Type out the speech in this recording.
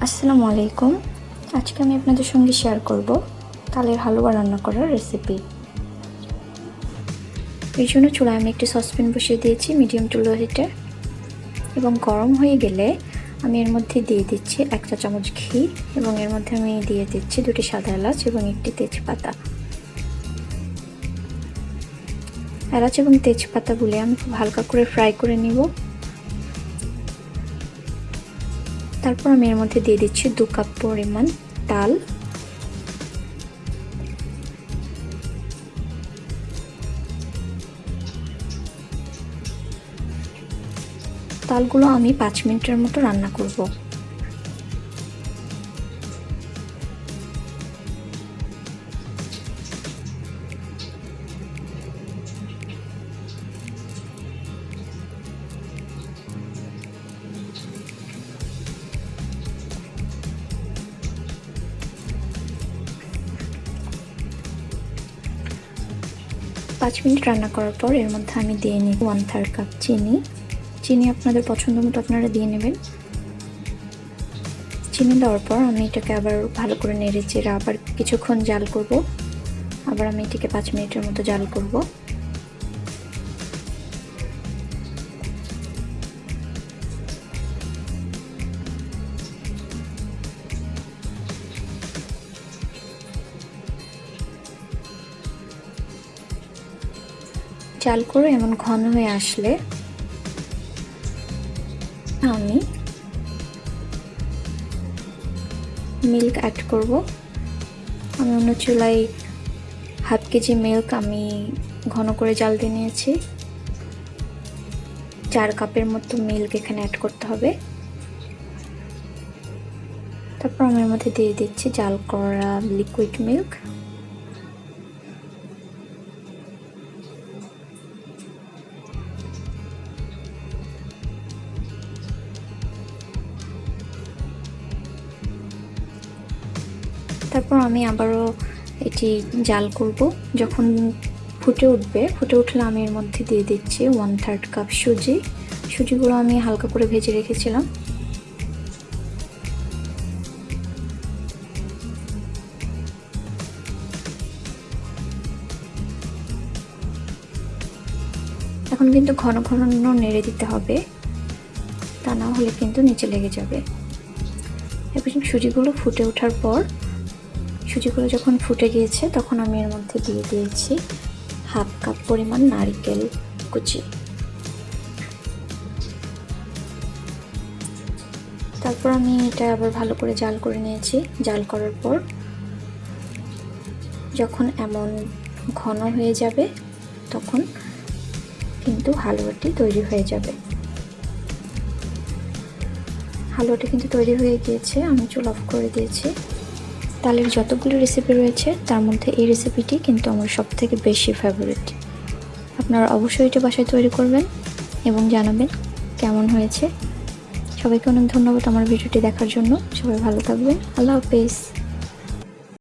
আসসালামু আলাইকুম। আজকে আমি আপনাদের সঙ্গে শেয়ার করব তালের হালুয়া রান্না করার রেসিপি। এর জন্য চুলায় আমি একটি সসপ্যান বসিয়ে দিয়েছি মিডিয়াম টু লো হিটে, এবং গরম হয়ে গেলে আমি এর মধ্যে দিয়ে দিচ্ছি 1 চা চামচ ঘি, এবং এর মধ্যে আমি দিয়ে দিচ্ছি 2টি সাদা এলাচ এবং 1টি তেজপাতা। এলাচ এবং তেজপাতাগুলি আমি খুব হালকা করে ফ্রাই করে নিব। তারপর আমি এর মধ্যে দিয়ে দিচ্ছি 2 কাপ পরিমাণ তাল। তালগুলো আমি 5 মিনিটের মতো রান্না করব। পাঁচ মিনিট রান্না করার পর এর মধ্যে আমি দিয়ে নিই 1/3 কাপ চিনি। চিনি আপনাদের পছন্দ মতো আপনারা দিয়ে নেবেন। চিনি দেওয়ার পর আমি এটাকে আবার ভালো করে নেড়ে চেড়ে আবার কিছুক্ষণ জাল করব। আবার আমি এটাকে 5 মিনিটের মতো জাল করব। জাল করে এমন ঘন হয়ে আসলে আমি মিল্ক অ্যাড করব। আমি অন্য চুলায় 1/2 কেজি মিল্ক আমি ঘন করে জাল দিয়ে নিয়েছি। 4 কাপের মতো মিল্ক এখানে অ্যাড করতে হবে। তারপর আমি এর মধ্যে দিয়ে দিচ্ছি জাল করা লিকুইড মিল্ক। তারপর আমি আবারও এটি জাল করব। যখন ফুটে উঠলে আমি এর মধ্যে দিয়ে দিচ্ছি 1/3 কাপ সুজি। সুজিগুলো আমি হালকা করে ভেজে রেখেছিলাম। এখন কিন্তু ঘন ঘন নেড়ে দিতে হবে, তা না হলে কিন্তু নিচে লেগে যাবে। এবার সুজিগুলো ফুটে ওঠার পর সুজিগুলো যখন ফুটে গিয়েছে তখন আমি এর মধ্যে দিয়ে দিয়েছি 1/2 কাপ পরিমাণ নারকেল কুচি। তারপর আমি এটা আবার ভালো করে জাল করে নিয়েছি। জাল করার পর যখন এমন ঘন হয়ে যাবে তখন কিন্তু হালুয়াটি তৈরি হয়ে যাবে। হালুয়াটি কিন্তু তৈরি হয়ে গিয়েছে। আমি চুলা অফ করে দিয়েছি। তালের যতগুলো রেসিপি রয়েছে তার মধ্যে এই রেসিপিটি কিন্তু আমার সবথেকে বেশি ফেভারিট। আপনারা অবশ্যই এটা বাসায় তৈরি করবেন এবং জানাবেন কেমন হয়েছে। সবাইকে অনেক ধন্যবাদ আমার ভিডিওটি দেখার জন্য। সবাই ভালো থাকবেন। আল্লাহ হাফেজ।